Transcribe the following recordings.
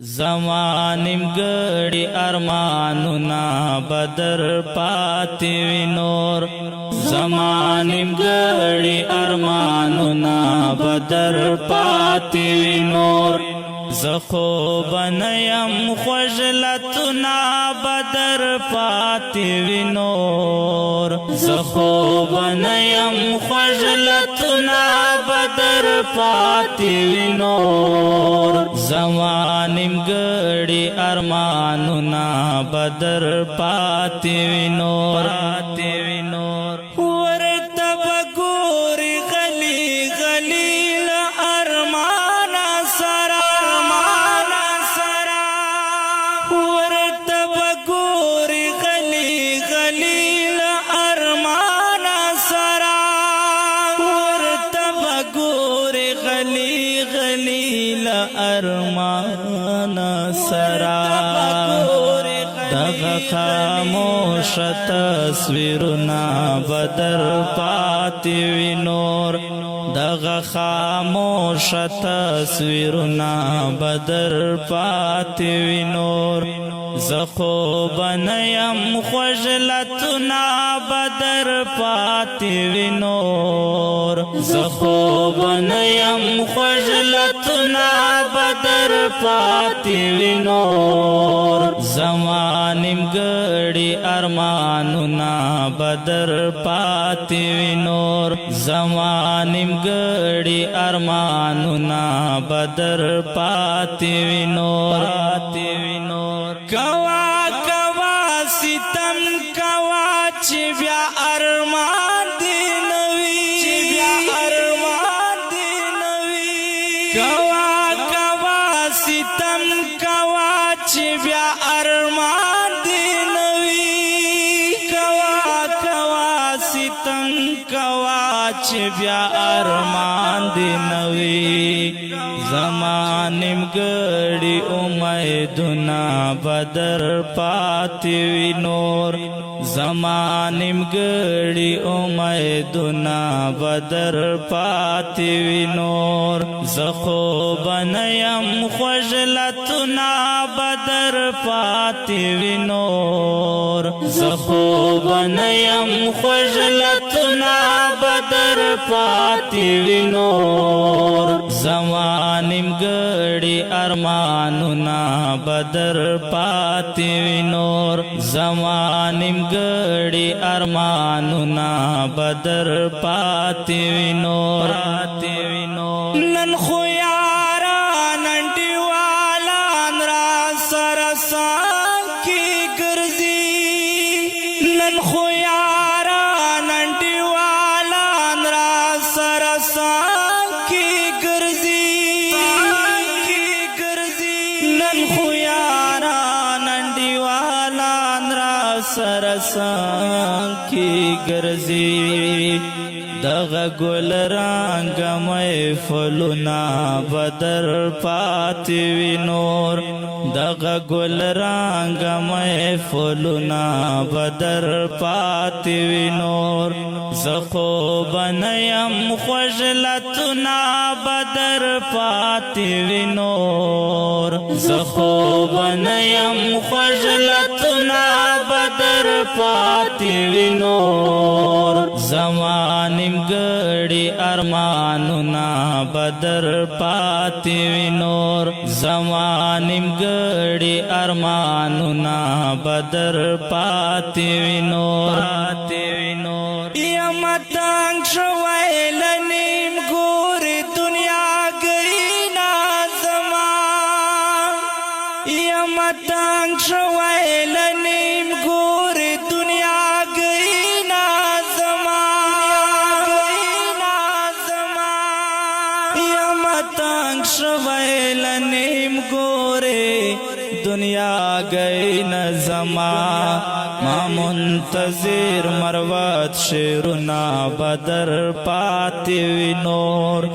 زمانیم گڑی ارمانونا بدر پاتی وی نور زمانیم گڑی ارمانونا بدر پاتی وی نور زخو بنیم خوجلتنا بدر پاتی وی نور زخو بنیم خوجلتنا بدر پاتی وی نور زمانیم گڑی ارمانونا بدر پاتی وی نور ورتب گوری غلی غلی لارمانا سرا ورتب گوری غلی غلی لارمانا سرا ورتب گوری غلی غلی لارمانا سرا دغه خاموش تصویرنا بدر پاتی وی نور دغه خاموش تصویرنا بدر پاتی وی نور زخو بنیم خوجلتنا بدر پاتی وی نور زخو بنیم خوجلتنا بدر پاتی وی نور زمانیم گڑی ارمانونا بدر پاتی وی نور زمانیم گڑی ارمانونا بدر پاتی وی نور کوا کوا ستم کوا چی بیا ارمان دی نوی کوا کوا ستم کوا چی بیا ارمان دی نوی کوا کوا ستم کوا چی بیا ارمان دی نوی زمانیم گڑی امیدنا بدر پاتی وی نور زمانیم گڑی امیدنا بدر پاتی وی نور زخو بنیم خوجلتنا بدر پاتی وی نور زخو بنیم خوجلتنا بدر پاتی وی نور زمانیم گڑی ارمانونا بدر پاتی وی نور زمانیم گڑی ارمانونا بدر پاتی وی نور نن خو یاران انډیوالان را سره سان کی ګرځي نن خو یاران انډیوالان را سره سان کی ګرځي نن خو یاران انډیوالان را سره سان کی ګرځي دغه ګل رنگ مې فلونا بدر پاتی وی نور دغه ګل رنگ مې فلونا بدر پاتی وی نور زخو بنیم خوجلتنا بدر پاتی وی نور زخو بنیم خوجلتنا بدر پاتی وی نور زمانیم گڑی ارمانونا بدر پاتی وی نور زمانیم گڑی ارمانونا بدر پاتی وی نور یم تنگ شوی لنیم گوری دنیا گئی نازمان یم تنگ شوی لنیم گوری دنیا گئی تنگ شوی لنیم گوری دنیا گئی نظما ما منتظر مروت شیرنا بدر پاتی وی نور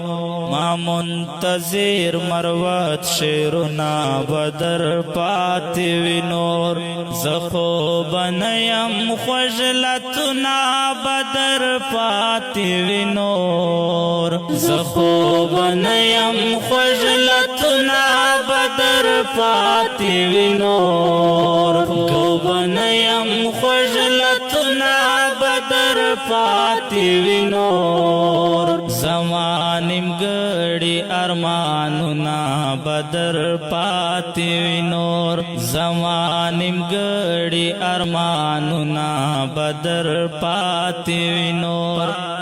ما منتظر مروت شیرنا بدر پاتی وی نور زخو بنیم خوجلتنا بدر پاتی وی نور زخو بنیم خوجلتنا بدر بدر پاتی وینور گوبنیم خجلتنا بدر پاتی وینور زمانیم گڑی ارمانونا بدر پاتی وینور زمانیم گڑی ارمانونا بدر پاتی وینور